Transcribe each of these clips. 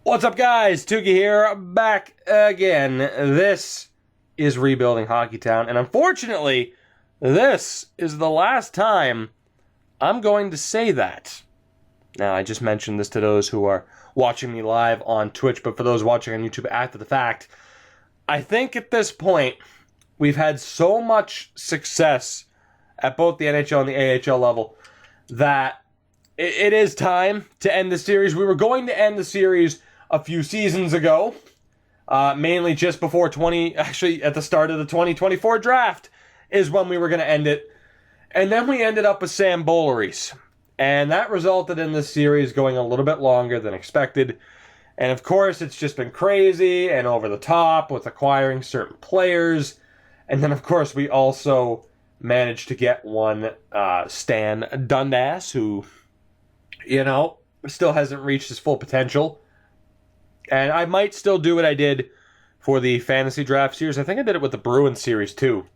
What's up, guys? Tuki here, back again. This is Rebuilding Hockey Town, and unfortunately, this is the last time I'm going to say that. Now, I just mentioned this to those who are watching me live on Twitch, but for those watching on YouTube after the fact, I think at this point, we've had so much success at both the NHL and the AHL level that it is time to end the series. We were going to end the series a few seasons ago, mainly just before actually at the start of the 2024 draft is when we were going to end it. And then we ended up with Sam Boleries. And that resulted in this series going a little bit longer than expected. And of course, it's just been crazy and over the top with acquiring certain players. And then, of course, we also managed to get one Stan Dundas, who, still hasn't reached his full potential. And I might still do what I did for the fantasy draft series. I think I did it with the Bruins series too.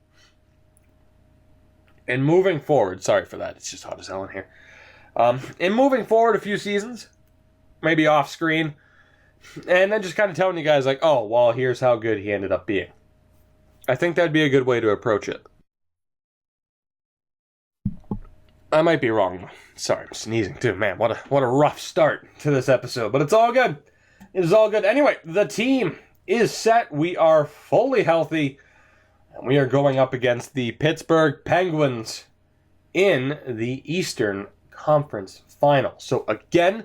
And moving forward, sorry for that, it's just hot as hell in here. In moving forward a few seasons, maybe off screen, and then just kind of telling you guys like, oh, well, here's how good he ended up being. I think that'd be a good way to approach it. I might be wrong. Sorry, I'm sneezing too. Man, what a rough start to this episode, but it's all good. It is all good. Anyway, the team is set. We are fully healthy. And we are going up against the Pittsburgh Penguins in the Eastern Conference Final. So again,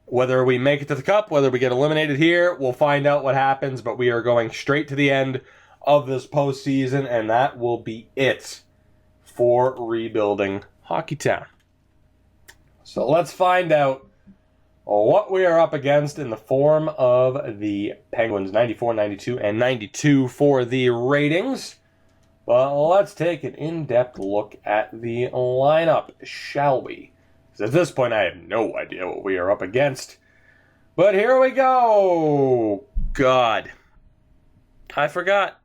whether we make it to the Cup, whether we get eliminated here, we'll find out what happens. But we are going straight to the end of this postseason, and that will be it for Rebuilding Hockey Town. So let's find out what we are up against in the form of the Penguins, 94, 92, and 92 for the ratings. Well, let's take an in-depth look at the lineup, shall we? Because at this point, I have no idea what we are up against. But here we go! God. I forgot.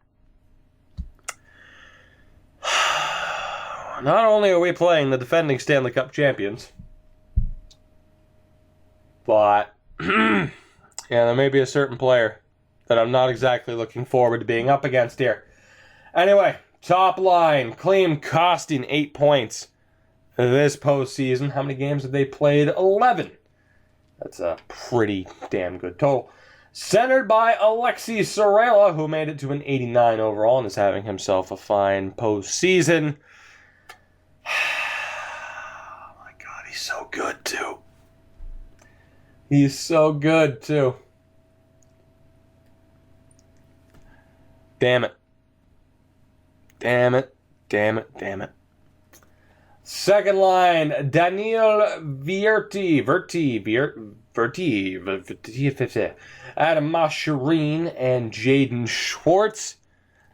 Not only are we playing the defending Stanley Cup champions, but there may be a certain player that I'm not exactly looking forward to being up against here. Anyway, top line, Klim Kostin, 8 points this postseason. How many games have they played? 11. That's a pretty damn good total. Centered by Alexei Sorella, who made it to an 89 overall and is having himself a fine postseason. Oh my God, he's so good too. He's so good, too. Damn it. Damn it. Damn it. Damn it. Second line, Daniel Verti, Adam Masharine, and Jaden Schwartz.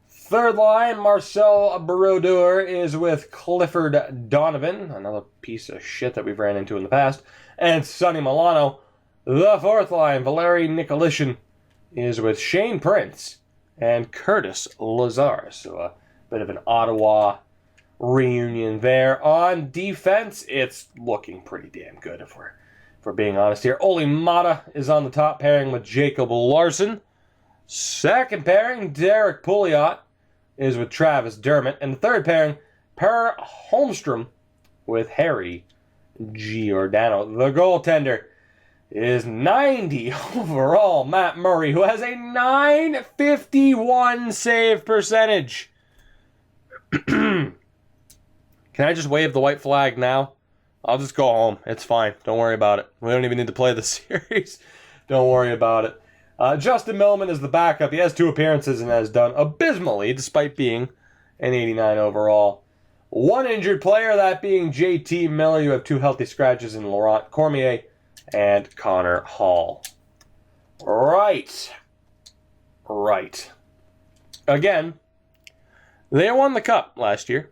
Third line, Marcel Brodeur is with Clifford Donovan, another piece of shit that we've ran into in the past, and Sonny Milano. The fourth line, Valeri Nicolishin, is with Shane Prince and Curtis Lazar. So a bit of an Ottawa reunion there. On defense, it's looking pretty damn good if we're being honest here. Oli Mata is on the top pairing with Jacob Larson. Second pairing, Derek Pouliot is with Travis Dermott. And the third pairing, Per Holmstrom with Harry Giordano. The goaltender is 90 overall, Matt Murray, who has a .951 save percentage. Can I just wave the white flag now? I'll just go home. It's fine. Don't worry about it. We don't even need to play the series. Don't worry about it. Justin Millman is the backup. He has 2 appearances and has done abysmally, despite being an 89 overall. One injured player, that being JT Miller. You have 2 healthy scratches in Laurent Cormier and Connor Hall. Right. Again, they won the Cup last year.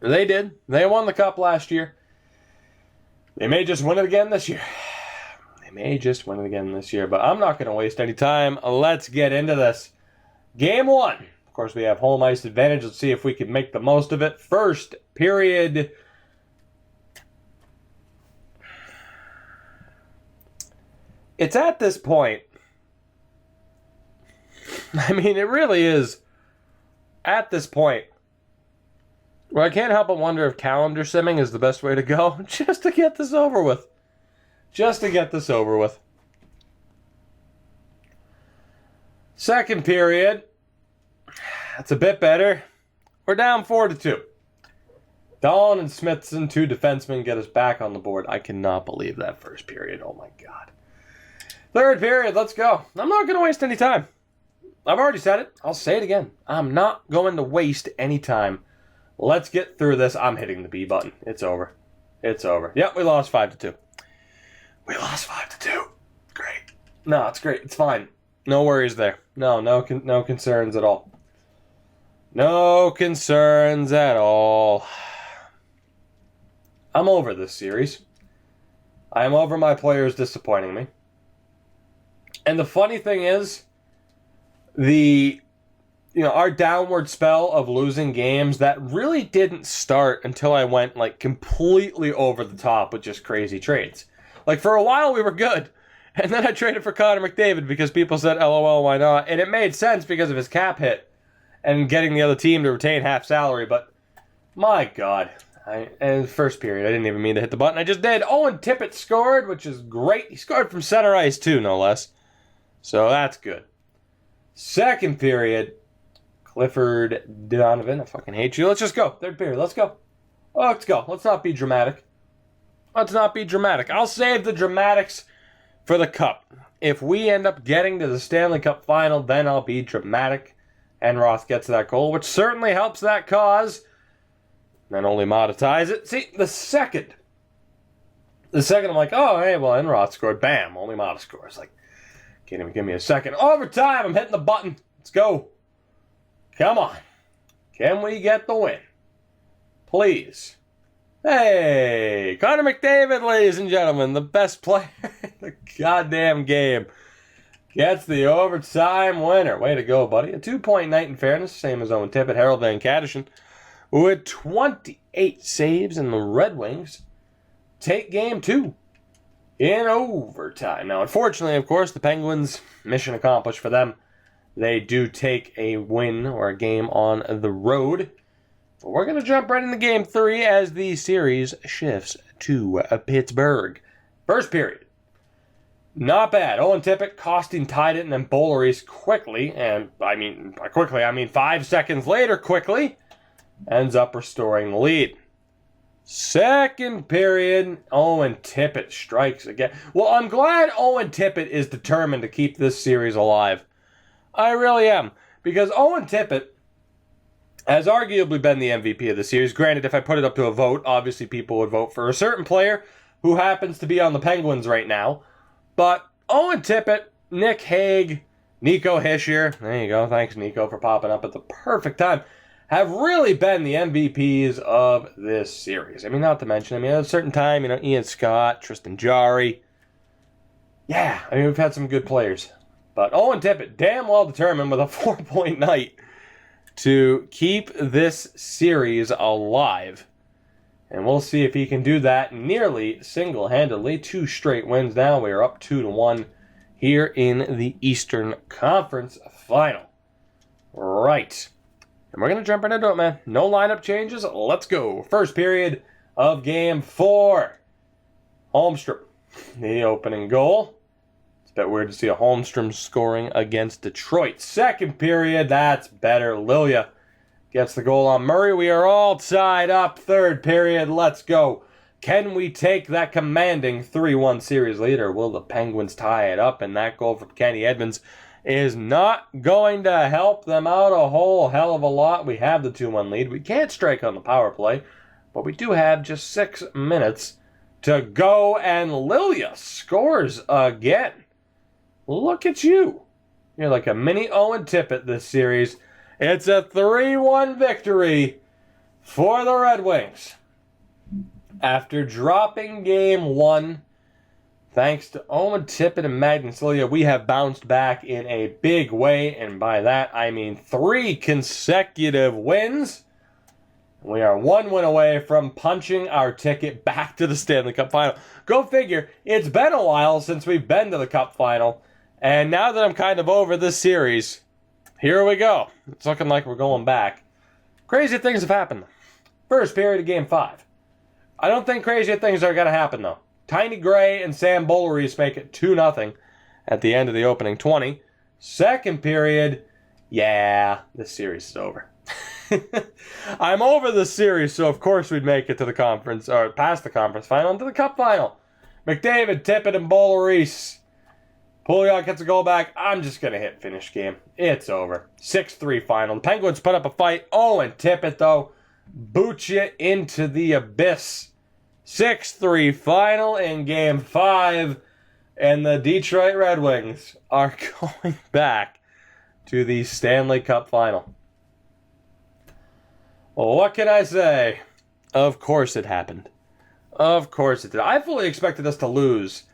They did. They won the Cup last year. They may just win it again this year. But I'm not going to waste any time. Let's get into this. Game 1. Of course, we have home ice advantage. Let's see if we can make the most of it. First period. It's at this point. I mean, it really is at this point where I can't help but wonder if calendar simming is the best way to go just to get this over with. Just to get this over with. Second period. That's a bit better. We're down 4-2. Dawn and Smithson, 2 defensemen, get us back on the board. I cannot believe that first period. Oh my God. Third period, let's go. I'm not going to waste any time. I've already said it. I'll say it again. I'm not going to waste any time. Let's get through this. I'm hitting the B button. It's over. It's over. Yep, we lost 5-2. We lost 5-2. Great. No, it's great. It's fine. No worries there. No concerns at all. No concerns at all. I'm over this series. I am over my players disappointing me. And the funny thing is, our downward spell of losing games, that really didn't start until I went like completely over the top with just crazy trades. Like for a while we were good. And then I traded for Connor McDavid because people said, LOL, why not? And it made sense because of his cap hit and getting the other team to retain half salary. But my God. And first period, I didn't even mean to hit the button. I just did. Owen Tippett scored, which is great. He scored from center ice too, no less. So that's good. Second period, Clifford Donovan. I fucking hate you. Let's just go. Third period. Let's go. Oh, let's go. Let's not be dramatic. Let's not be dramatic. I'll save the dramatics for the Cup. If we end up getting to the Stanley Cup final, then I'll be dramatic. And Roth gets that goal, which certainly helps that cause. Then only monetize it. See, the second I'm like, oh, hey, well, Enroth scored. Bam, only Mata scores. Like, can't even give me a second. Overtime, I'm hitting the button. Let's go. Come on. Can we get the win? Please. Hey, Connor McDavid, ladies and gentlemen, the best player in the goddamn game, gets the overtime winner. Way to go, buddy. A 2-point night in fairness, same as Owen Tippett. Harold Van Kaddishen with 28 saves, and the Red Wings take game 2 in overtime. Now, unfortunately, of course, the Penguins, mission accomplished for them. They do take a win or a game on the road. But we're going to jump right into game 3 as the series shifts to Pittsburgh. First period. Not bad. Owen Tippett, Costin tied it, and then Boleris quickly, and by quickly, I mean 5 seconds later quickly, ends up restoring the lead. Second period, Owen Tippett strikes again. Well, I'm glad Owen Tippett is determined to keep this series alive. I really am. Because Owen Tippett has arguably been the MVP of the series. Granted, if I put it up to a vote, obviously people would vote for a certain player who happens to be on the Penguins right now. But Owen Tippett, Nick Hague, Nico Hischier, there you go, thanks Nico for popping up at the perfect time, have really been the MVPs of this series. I mean, not to mention, at a certain time, Ian Scott, Tristan Jarry. Yeah, we've had some good players. But Owen Tippett, damn well determined with a 4-point night to keep this series alive. And we'll see if he can do that nearly single-handedly. 2 straight wins now. We are up 2-1 here in the Eastern Conference Final. Right. And we're going to jump right into it, man. No lineup changes. Let's go. First period of Game 4. Holmstrom, the opening goal. It's a bit weird to see a Holmstrom scoring against Detroit. Second period, that's better. Lilia gets the goal on Murray. We are all tied up. Third period, let's go. Can we take that commanding 3-1 series lead, or will the Penguins tie it up? And that goal from Kenny Edmonds is not going to help them out a whole hell of a lot. We have the 2-1 lead. We can't strike on the power play, but we do have just 6 minutes to go, and Lilia scores again. Look at you. You're like a mini Owen Tippett this series. It's a 3-1 victory for the Red Wings. After dropping Game 1, thanks to Owen Tippett and Magnus Lilia, we have bounced back in a big way, and by that I mean 3 consecutive wins. We are one win away from punching our ticket back to the Stanley Cup Final. Go figure, it's been a while since we've been to the Cup Final, and now that I'm kind of over this series, here we go. It's looking like we're going back. Crazy things have happened. First period of Game 5. I don't think crazy things are going to happen, though. Tiny Gray and Sam Boulerice make it 2-0 at the end of the opening 20. Second period, yeah, this series is over. I'm over this series, so of course we'd make it to the conference, or past the conference final, into the Cup Final. McDavid, Tippett, and Boulerice. Pouliot gets a goal back. I'm just going to hit finish game. It's over. 6-3 final. The Penguins put up a fight. Oh, and Tippett, though, boots you into the abyss. 6-3 final in Game 5. And the Detroit Red Wings are going back to the Stanley Cup Final. Well, what can I say? Of course it happened. Of course it did. I fully expected us to lose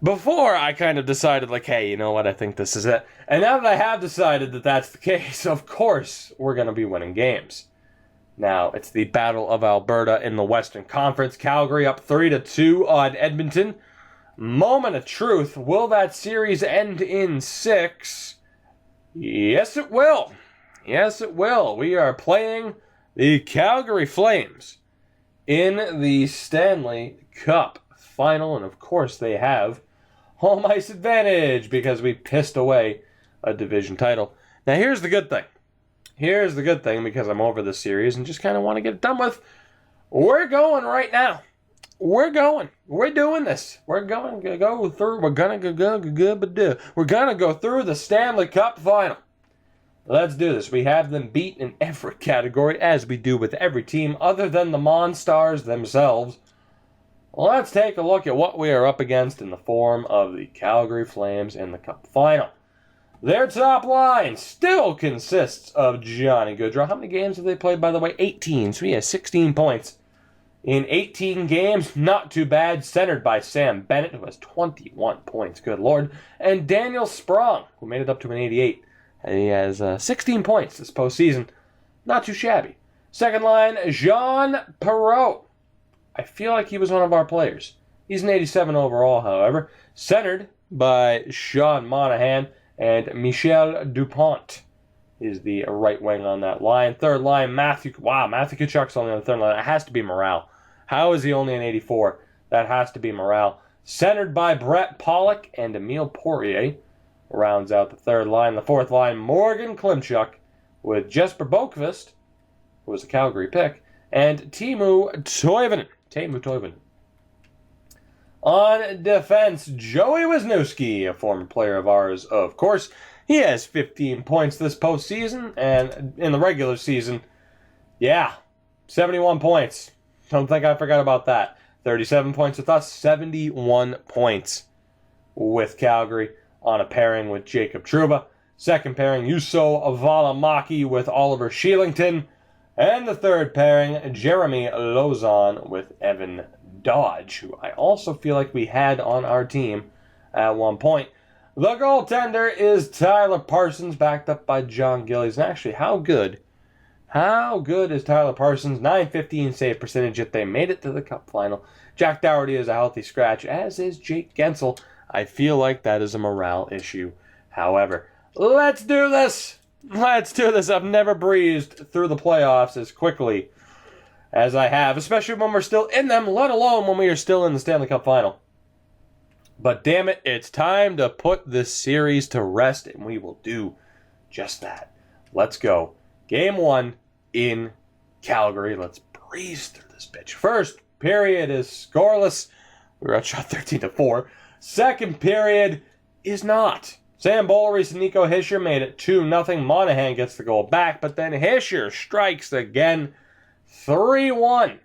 before I kind of decided, like, hey, you know what? I think this is it. And now that I have decided that that's the case, of course we're going to be winning games. Now, it's the Battle of Alberta in the Western Conference. Calgary up 3-2 on Edmonton. Moment of truth. Will that series end in 6? Yes, it will. Yes, it will. We are playing the Calgary Flames in the Stanley Cup Final. And, of course, they have home ice advantage because we pissed away a division title. Now, here's the good thing. Here's the good thing, because I'm over this series and just kind of want to get it done with. We're going right now. We're going. We're doing this. We're going to go through. We're going to go through the Stanley Cup Final. Let's do this. We have them beat in every category, as we do with every team other than the Monstars themselves. Let's take a look at what we are up against in the form of the Calgary Flames in the Cup Final. Their top line still consists of Johnny Gaudreau. How many games have they played, by the way? 18. So he has 16 points in 18 games. Not too bad. Centered by Sam Bennett, who has 21 points. Good Lord. And Daniel Sprong, who made it up to an 88. And he has 16 points this postseason. Not too shabby. Second line, Jean Perreault. I feel like he was one of our players. He's an 87 overall, however. Centered by Sean Monahan. And Michel Dupont is the right wing on that line. Third line, Matthew Tkachuk's only on the third line. It has to be Morale. How is he only an 84? That has to be Morale. Centered by Brett Pollock and Emile Poirier. Rounds out the third line. The fourth line, Morgan Klimchuk with Jesper Boqvist, who was a Calgary pick, and Teemu Toivonen. On defense, Joey Wisniewski, a former player of ours, of course. He has 15 points this postseason, and in the regular season, 71 points. Don't think I forgot about that. 37 points with us, 71 points with Calgary on a pairing with Jacob Trouba. Second pairing, Juuso Valimaki with Oliver Sheelington. And the third pairing, Jeremy Lauzon with Evan Dodge, who I also feel like we had on our team at one point. The goaltender is Tyler Parsons, backed up by John Gillies. And actually, how good is Tyler Parsons? .915 save percentage, yet they made it to the Cup Final. Jack Dougherty is a healthy scratch, as is Jake Gensel. I feel like that is a morale issue. However, let's do this! Let's do this. I've never breezed through the playoffs as quickly as I have, especially when we're still in them, let alone when we are still in the Stanley Cup Final. But damn it, it's time to put this series to rest, and we will do just that. Let's go. Game 1 in Calgary. Let's breeze through this bitch. First period is scoreless. We were outshot 13-4. Second period is not. Sam Boulerice and Nico Hischier made it 2-0. Monahan gets the goal back, but then Hischier strikes again. 3-1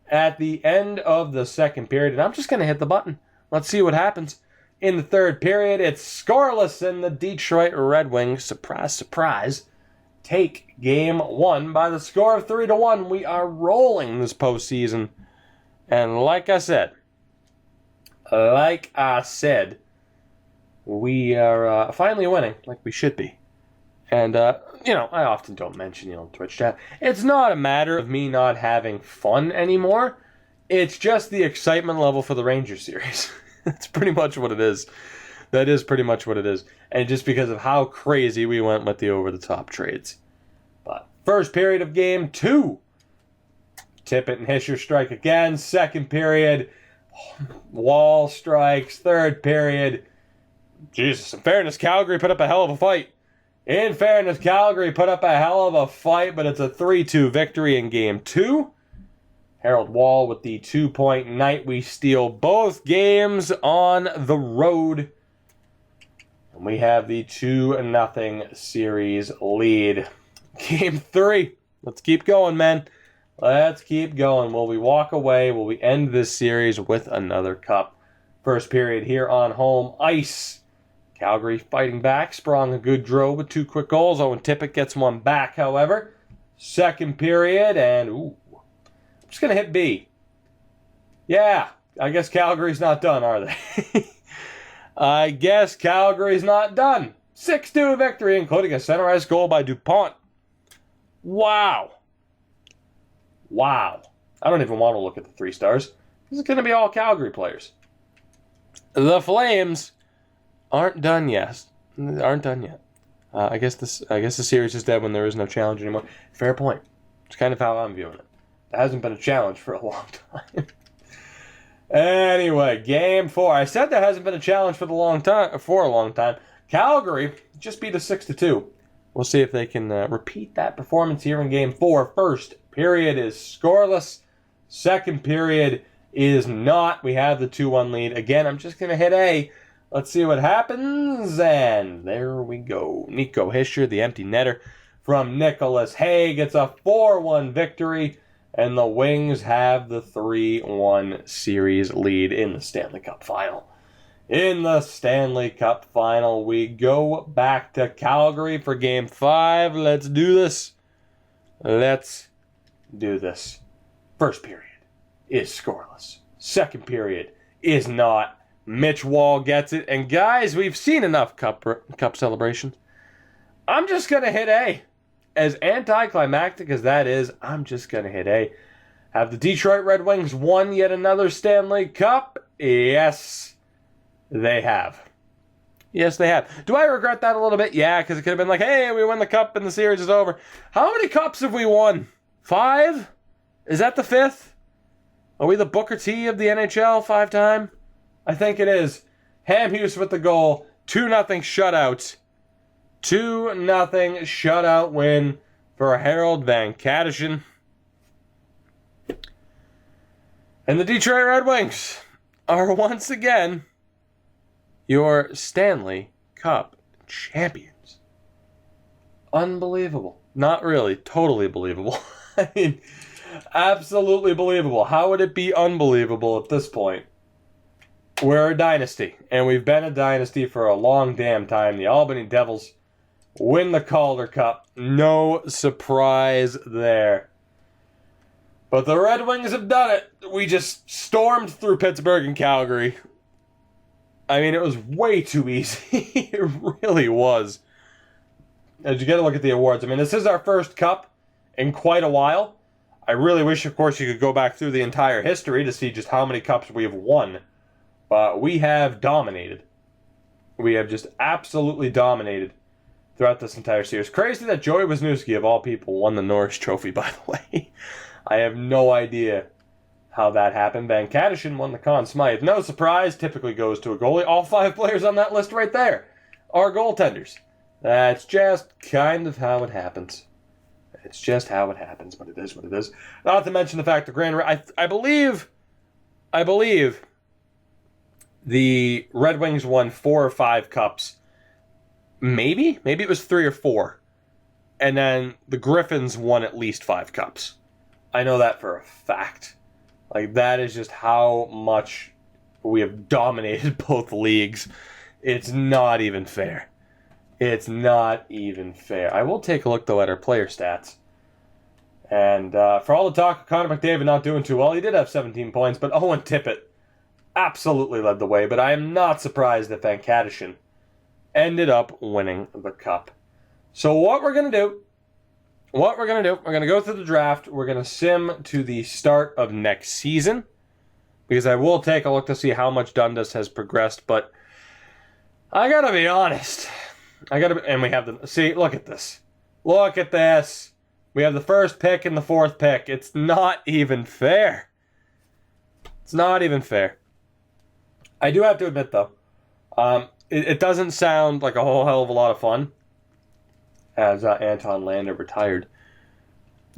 at the end of the second period. And I'm just going to hit the button. Let's see what happens. In the third period, it's scoreless, and the Detroit Red Wings, surprise, surprise, take Game 1 by the score of 3-1. We are rolling this postseason. And like I said, we are finally winning like we should be. And, I often don't mention, Twitch chat. It's not a matter of me not having fun anymore. It's just the excitement level for the Rangers series. That's pretty much what it is. That is pretty much what it is. And just because of how crazy we went with the over-the-top trades. But first period of game 2. Tippett and Hischier strike again. Second period, Wall strikes. Third period, Jesus, in fairness, Calgary put up a hell of a fight. In fairness, Calgary put up a hell of a fight, but it's a 3-2 victory in game 2. Harold Wall with the 2-point night. We steal both games on the road. And we have the 2-0 series lead. Game 3. Let's keep going, man. Let's keep going. Will we walk away? Will we end this series with another cup? First period here on home ice. Calgary fighting back. Sprong a good draw with 2 quick goals. Owen Tippett gets one back, however. Second period, and I'm just going to hit B. Yeah, I guess Calgary's not done, are they? I guess Calgary's not done. 6-2 victory, including a center ice goal by DuPont. Wow. Wow. I don't even want to look at the 3 stars. This is going to be all Calgary players. The Flames aren't done yet. I guess the series is dead when there is no challenge anymore. Fair point. It's kind of how I'm viewing it. There hasn't been a challenge for a long time. Anyway, game 4. I said there hasn't been a challenge for a long time. Calgary just beat us 6-2. We'll see if they can repeat that performance here in game 4. First period is scoreless. Second period is not. We have the 2-1 lead. Again, I'm just going to hit A. Let's see what happens. And there we go. Nico Hischier, the empty netter from Nicholas Hay, gets a 4-1 victory. And the Wings have the 3-1 series lead in the Stanley Cup Final. In the Stanley Cup Final, we go back to Calgary for Game 5. Let's do this. Let's do this. First period is scoreless. Second period is not. Mitch Wall gets it. And guys, we've seen enough cup celebrations. I'm just going to hit A. As anticlimactic as that is, I'm just going to hit A. Have the Detroit Red Wings won yet another Stanley Cup? Yes, they have. Yes, they have. Do I regret that a little bit? Yeah, because it could have been like, hey, we won the cup and the series is over. How many cups have we won? 5? Is that the 5th? Are we the Booker T of the NHL 5-time? I think it is. Hamhuis with the goal. 2-0 shutout. 2-0 shutout win for Harold Van Katterson. And the Detroit Red Wings are once again your Stanley Cup champions. Unbelievable. Not really. Totally believable. I mean, absolutely believable. How would it be unbelievable at this point? We're a dynasty, and we've been a dynasty for a long damn time. The Albany Devils win the Calder Cup. No surprise there. But the Red Wings have done it. We just stormed through Pittsburgh and Calgary. I mean, it was way too easy. It really was. As you get a look at the awards, I mean, this is our first cup in quite a while. I really wish, of course, you could go back through the entire history to see just how many cups we have won. But we have dominated. We have just absolutely dominated throughout this entire series. Crazy that Joey Wisniewski, of all people, won the Norris Trophy, by the way. I have no idea how that happened. Van Katterson won the Conn Smythe. No surprise, typically goes to a goalie. All 5 players on that list right there are goaltenders. That's just kind of how it happens. It's just how it happens, but it is what it is. Not to mention the fact that I believe the Red Wings won 4 or 5 cups. Maybe it was 3 or 4. And then the Griffins won at least 5 cups. I know that for a fact. Like, that is just how much we have dominated both leagues. It's not even fair. It's not even fair. I will take a look, though, at our player stats. And for all the talk of Connor McDavid not doing too well, he did have 17 points, but Owen Tippett absolutely led the way. But I am not surprised that Van Katterson ended up winning the cup. So what we're going to do, we're going to go through the draft. We're going to sim to the start of next season, because I will take a look to see how much Dundas has progressed. But I got to be honest. And we have the, see, look at this. Look at this. We have the first pick and the fourth pick. It's not even fair. It's not even fair. I do have to admit, though, it doesn't sound like a whole hell of a lot of fun, as Anton Lander retired,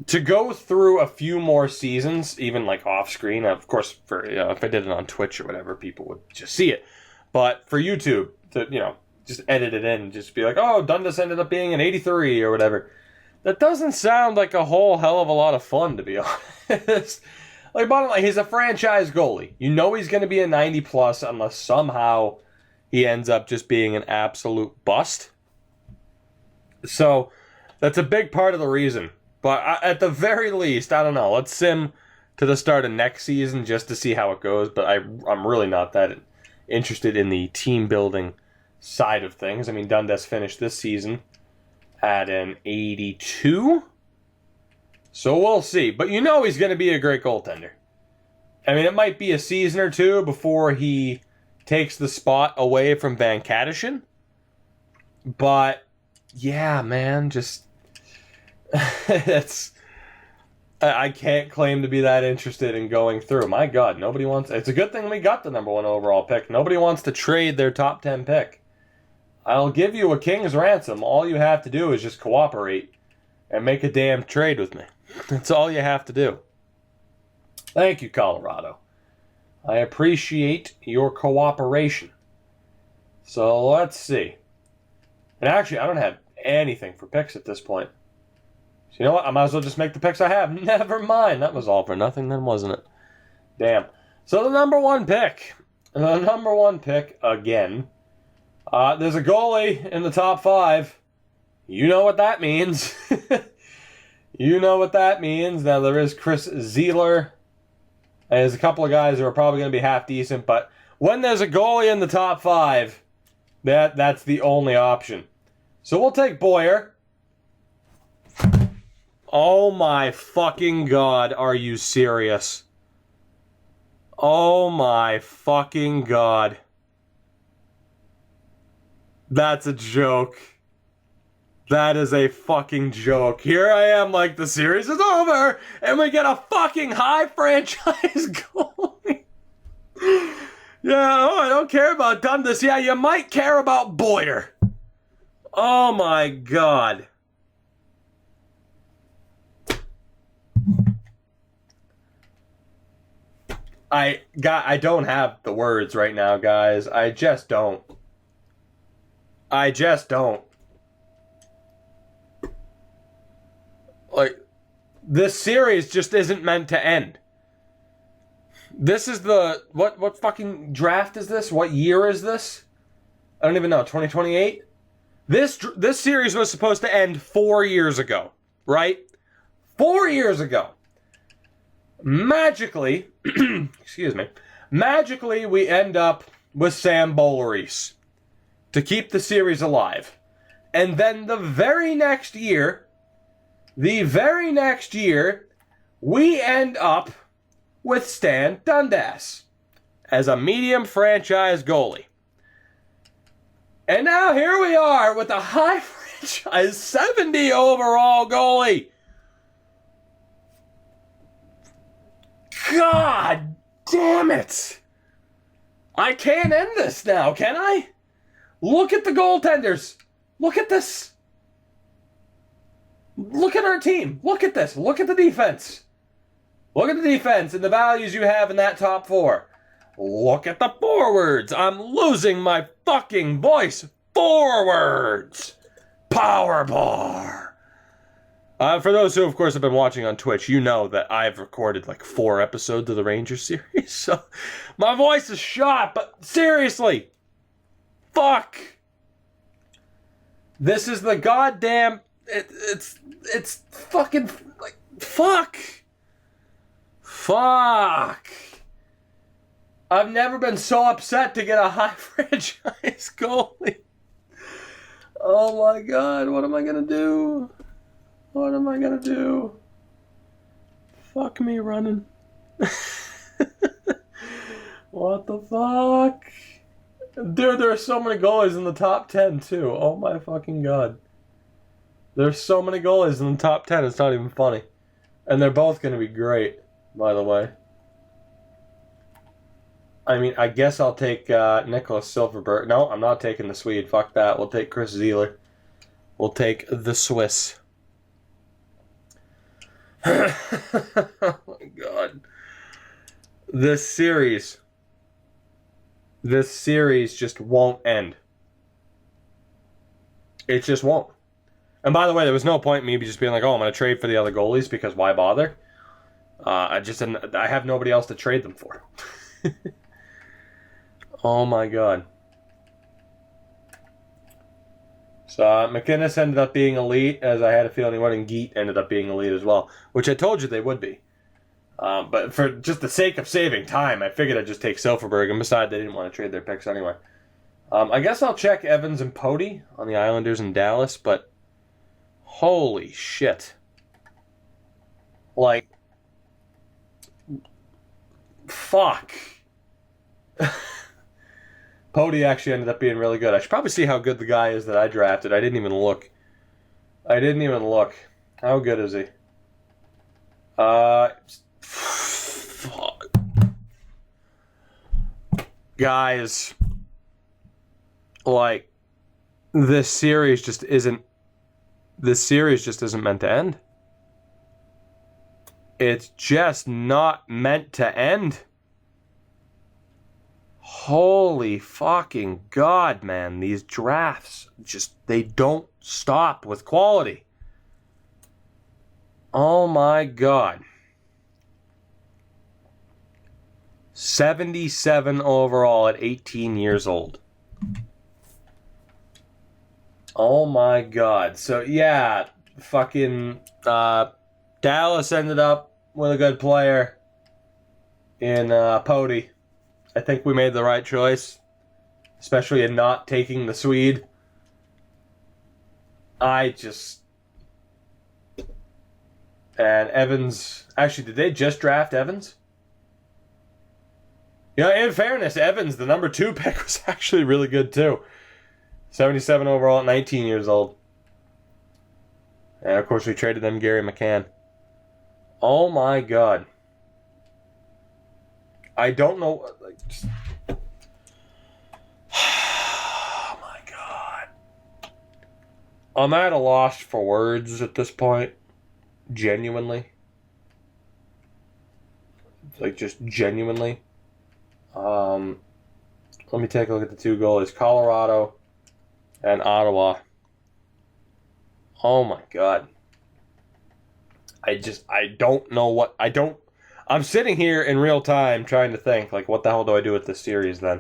to go through a few more seasons, even like off screen. Of course, for if I did it on Twitch or whatever, people would just see it. But for YouTube, to just edit it in and just be like, oh, Dundas ended up being an 83 or whatever. That doesn't sound like a whole hell of a lot of fun, to be honest. Like, bottom line, he's a franchise goalie. You know he's going to be a 90-plus unless somehow he ends up just being an absolute bust. So, that's a big part of the reason. But at the very least, I don't know, let's sim to the start of next season just to see how it goes. But I'm really not that interested in the team-building side of things. I mean, Dundas finished this season at an 82. So we'll see. But you know he's going to be a great goaltender. I mean, it might be a season or two before he takes the spot away from Van Kadishin. But, yeah, man, just... I can't claim to be that interested in going through. My God, nobody wants... It's a good thing we got the number 1 overall pick. Nobody wants to trade their top 10 pick. I'll give you a king's ransom. All you have to do is just cooperate and make a damn trade with me. That's all you have to do. Thank you, Colorado. I appreciate your cooperation. So let's see. And actually, I don't have anything for picks at this point. So you know what? I might as well just make the picks I have. Never mind. That was all for nothing then, wasn't it? Damn. So the number 1 pick. The number 1 pick again. There's a goalie in the top 5. You know what that means. You know what that means. Now, there is Chris Zeeler. And there's a couple of guys who are probably going to be half decent. But when there's a goalie in the top 5, that's the only option. So we'll take Boyer. Oh my fucking God, are you serious? Oh my fucking God. That's a joke. That is a fucking joke. Here I am like the series is over and we get a fucking high franchise goalie. Yeah, oh, I don't care about Dundas. Yeah, you might care about Boyer. Oh my God. I don't have the words right now, guys. I just don't. Like, this series just isn't meant to end. This is the... What fucking draft is this? What year is this? I don't even know. 2028? This series was supposed to end 4 years ago. Right? 4 years ago. Magically... excuse me. Magically, we end up with Sam Boulerice to keep the series alive. And then the very next year, we end up with Stan Dundas as a medium franchise goalie. And now here we are with a high franchise 70 overall goalie. God damn it. I can't end this now, can I? Look at the goaltenders. Look at this. Look at our team. Look at this. Look at the defense. Look at the defense and the values you have in that top 4. Look at the forwards. I'm losing my fucking voice. Forwards. Power bar. For those who, of course, have been watching on Twitch, you know that I've recorded like 4 episodes of the Rangers series. So my voice is shot, but seriously. Fuck. This is the goddamn... It's fucking... like, fuck. Fuck. I've never been so upset to get a high franchise goalie. Oh my god, what am I gonna do? What am I gonna do? Fuck me running. What the fuck? Dude, there are so many goalies in the top 10 too. Oh my fucking god. There's so many goalies in the top 10, it's not even funny. And they're both gonna be great, by the way. I mean, I guess I'll take Nicholas Silverberg. No, I'm not taking the Swede. Fuck that. We'll take Chris Zeeler. We'll take the Swiss. Oh my god. This series just won't end. It just won't. And by the way, there was no point in me just being like, oh, I'm going to trade for the other goalies because why bother? I have nobody else to trade them for. Oh my god. So McInnes ended up being elite, as I had a feeling he would, and Geet ended up being elite as well, which I told you they would be. But for just the sake of saving time, I figured I'd just take Silverberg, and besides, they didn't want to trade their picks anyway. I guess I'll check Evans and Pody on the Islanders in Dallas, but holy shit. Like, fuck. Pody actually ended up being really good. I should probably see how good the guy is that I drafted. I didn't even look. How good is he? Fuck. Guys, like, this series just isn't meant to end. It's just not meant to end. Holy fucking god, man. These drafts they don't stop with quality. Oh my god. 77 overall at 18 years old. Oh my god. So yeah, fucking Dallas ended up with a good player in Pody. I think we made the right choice, especially in not taking the Swede. And Evans, actually, did they just draft Evans? You know, in fairness, Evans, the number 2 pick, was actually really good too. 77 overall at 19 years old. And of course, we traded them Gary McCann. Oh my god. I don't know. Like, oh my god. I'm at a loss for words at this point. Genuinely. Like, just genuinely. Let me take a look at the 2 goalies. Colorado and Ottawa. Oh my god. I don't know what... I'm sitting here in real time trying to think, like, what the hell do I do with this series then?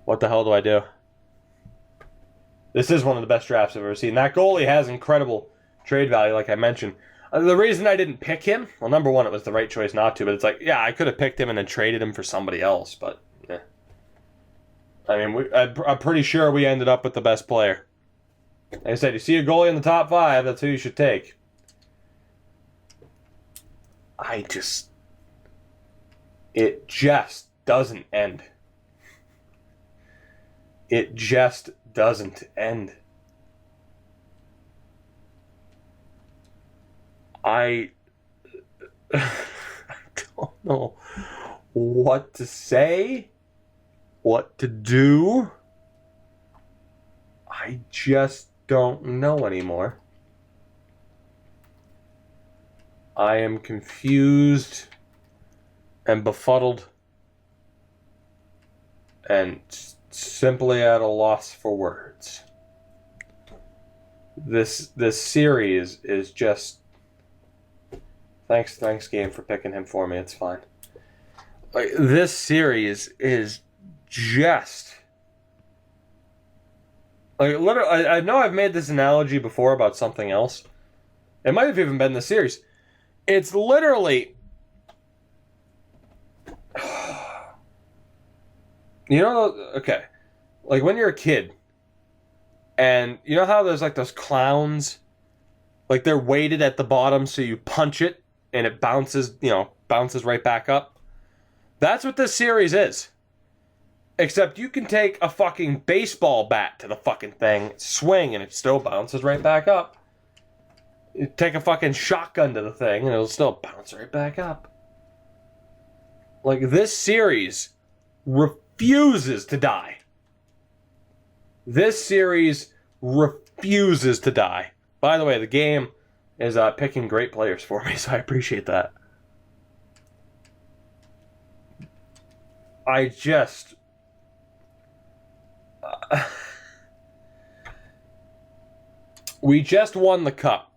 What the hell do I do? This is one of the best drafts I've ever seen. That goalie has incredible trade value, like I mentioned. The reason I didn't pick him, well, number one, it was the right choice not to, but it's like, yeah, I could have picked him and then traded him for somebody else, but, yeah. I mean, I'm pretty sure we ended up with the best player. Like I said, you see a goalie in the top 5, that's who you should take. It just doesn't end. It just doesn't end. I don't know what to say, what to do. I just don't know anymore. I am confused and befuddled and simply at a loss for words. This series is just... Thanks, game, for picking him for me. It's fine. Like, this series is just... Like, literally, I know I've made this analogy before about something else. It might have even been the series. It's literally... You know, okay. Like, when you're a kid, And you know how there's like those clowns? Like they're weighted at the bottom so you punch it and it bounces, bounces right back up. That's what this series is. Except you can take a fucking baseball bat to the fucking thing, swing, and it still bounces right back up. You take a fucking shotgun to the thing and it'll still bounce right back up. Like, this series refuses to die. This series refuses to die. By the way, the game is picking great players for me, so I appreciate that. I just... we just won the cup.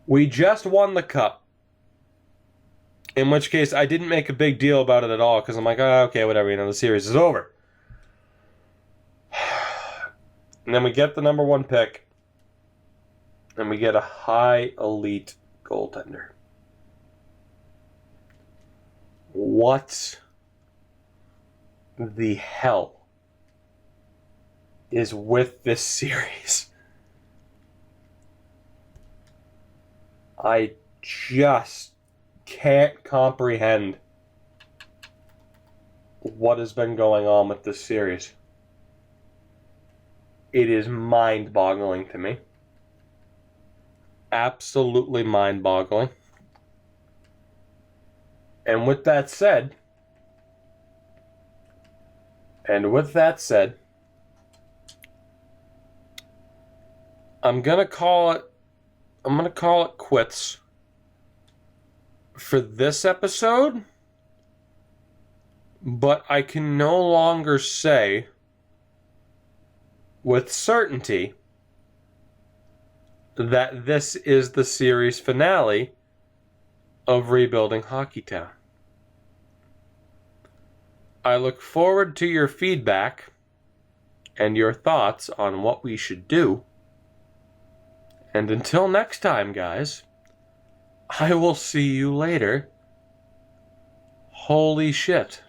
We just won the cup. In which case, I didn't make a big deal about it at all, because I'm like, oh, okay, whatever, the series is over. And then we get the number 1 pick, and we get a high elite goaltender. What the hell is with this series? I just can't comprehend what has been going on with this series. It is mind-boggling to me. Absolutely mind-boggling. And with that said, I'm gonna call it quits for this episode, but I can no longer say with certainty that this is the series finale of Rebuilding Hockeytown. I look forward to your feedback and your thoughts on what we should do. And until next time, guys, I will see you later. Holy shit.